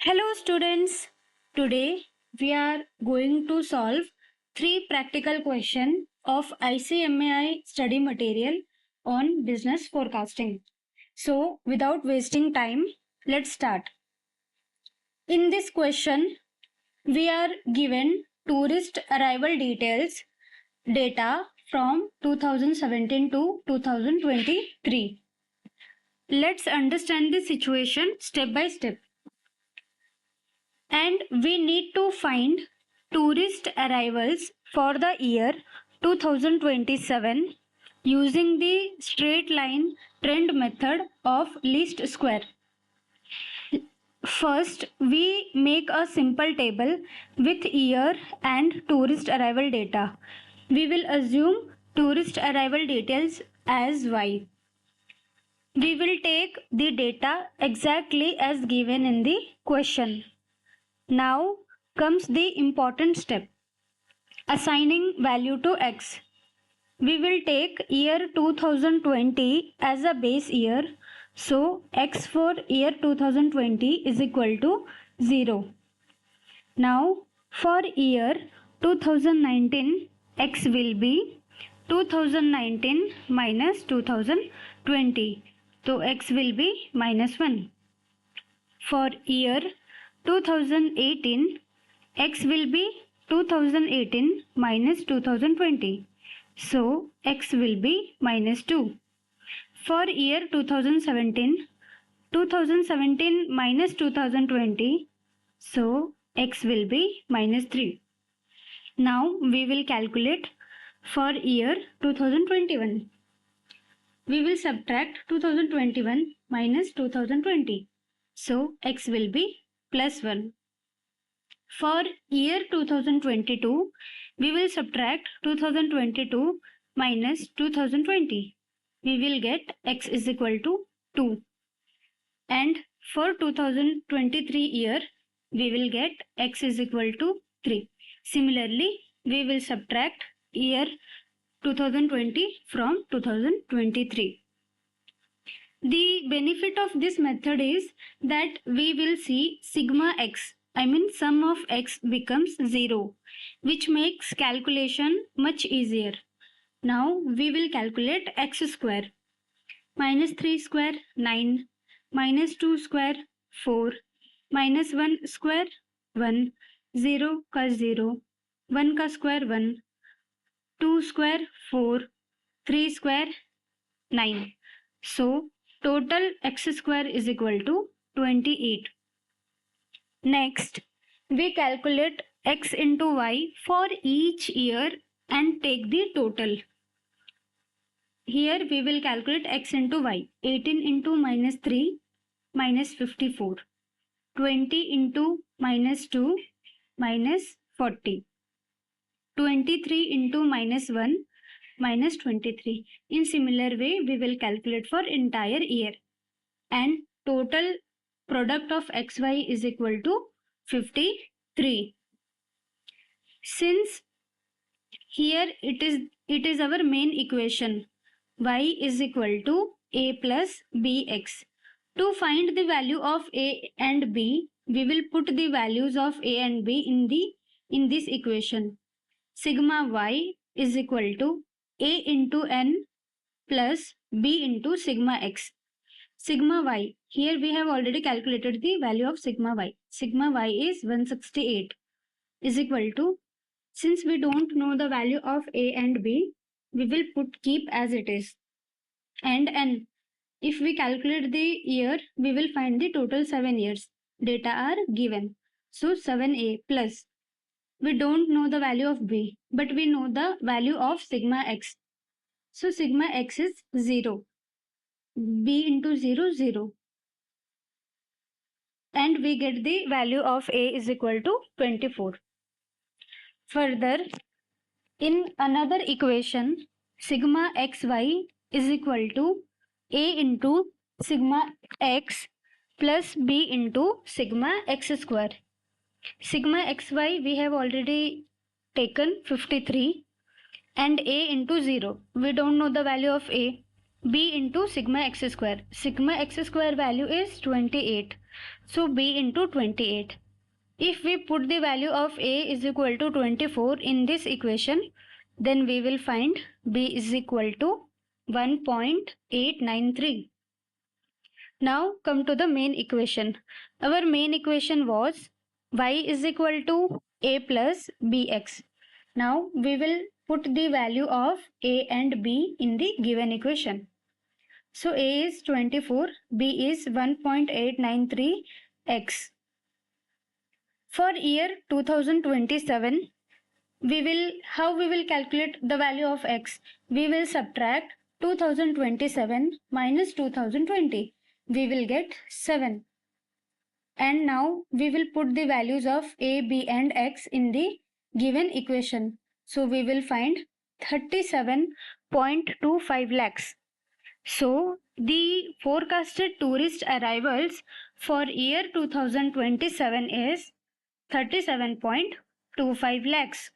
Hello students, today we are going to solve 3 practical questions of ICMAI study material on business forecasting. So without wasting time, let's start. In this question, we are given tourist arrival details data from 2017 to 2023. Let's understand the situation step by step. And we need to find tourist arrivals for the year 2027 using the straight line trend method of least square. First, we make a simple table with year and tourist arrival data. We will assume tourist arrival details as Y. We will take the data exactly as given in the question. Now comes the important step, assigning value to x. We will take year 2020 as a base year, so x for year 2020 is equal to 0. Now for year 2019, x will be 2019 minus 2020, so x will be minus 1. For year 2018, x will be 2018 minus 2020. So, x will be minus 2. For year 2017, 2017 minus 2020. So, x will be minus 3. Now, we will calculate for year 2021. We will subtract 2021 minus 2020. So, x will be plus 1. For year 2022, we will subtract 2022 minus 2020. We will get x is equal to 2. And for 2023 year, we will get x is equal to 3. Similarly, we will subtract year 2020 from 2023. The benefit of this method is that we will see sigma x, sum of x becomes 0, which makes calculation much easier. Now we will calculate x square. Minus 3 square 9, minus 2 square 4, minus 1 square 1, 0 का 0, 1 का square 1, 2 square 4, 3 square 9. So total x square is equal to 28. Next, we calculate x into y for each year and take the total. Here we will calculate x into y. 18 into minus 3 minus 54. 20 into minus 2 minus 40. 23 into minus 1 minus 23. In similar way, we will calculate for entire year. And total product of xy is equal to 53. Since here it is our main equation, y is equal to a plus bx. To find the value of a and b, we will put the values of a and b in this equation. Sigma y is equal to a into n plus b into sigma x. Sigma y, here we have already calculated the value of sigma y. Sigma y is 168 is equal to, since we don't know the value of a and b, we will keep as it is. And n, if we calculate the year, we will find the total 7 years. Data are given. So 7a plus, we don't know the value of b, but we know the value of sigma x. So sigma x is 0. b into 0, 0. And we get the value of a is equal to 24. Further, in another equation, sigma xy is equal to a into sigma x plus b into sigma x square. Sigma xy we have already taken 53 and a into 0. We don't know the value of a. B into sigma x square. Sigma x square value is 28. So B into 28. If we put the value of A is equal to 24 in this equation, then we will find B is equal to 1.893. Now come to the main equation. Our main equation was y is equal to a plus bx. Now we will put the value of a and b in the given equation. So a is 24, b is 1.893x. For year 2027, how we will calculate the value of x? We will subtract 2027 minus 2020. We will get 7. And now we will put the values of a, b and x in the given equation. So we will find 37.25 lakhs. So the forecasted tourist arrivals for year 2027 is 37.25 lakhs.